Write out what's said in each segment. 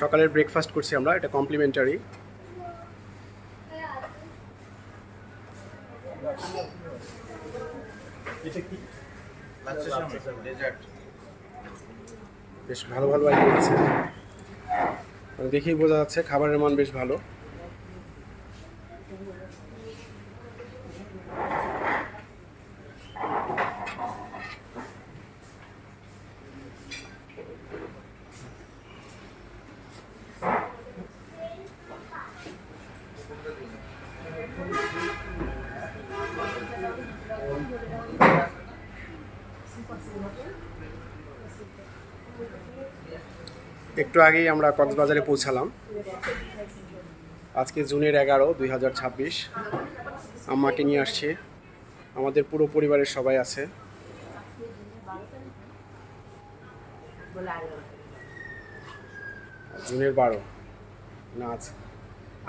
সকালের ব্রেকফাস্ট করছি আমরা, এটা কমপ্লিমেন্টারি। বেশ ভালো ভালো আইটেম আছে, দেখেই বোঝা যাচ্ছে খাবারের মান বেশ ভালো। একটু আগেই আমরা কক্সবাজারে পৌঁছালাম। আজকে জুনের 11, 2026। আম্মাকে নিয়ে আসছি, আমাদের পুরো পরিবারের সবাই আছে। জুনের 12 না,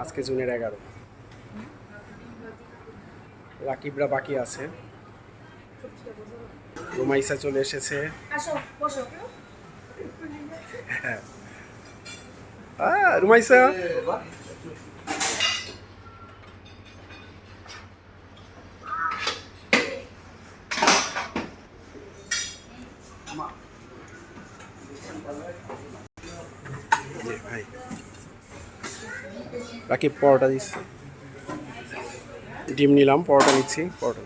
আজকে জুনের 11। রাকিবরা বাকি আছে, রুমাইসা চলে এসেছে। রুমাইসা ভাই, রাকিব পরোটা দিচ্ছি, ডিম নিলাম, পরোটা নিচ্ছি, পরোটা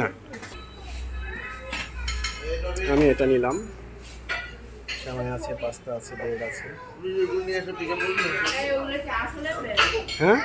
না, আমি এটা নিলাম। সামনে আছে, পাস্তা আছে, ব্রেড আছে। হ্যাঁ।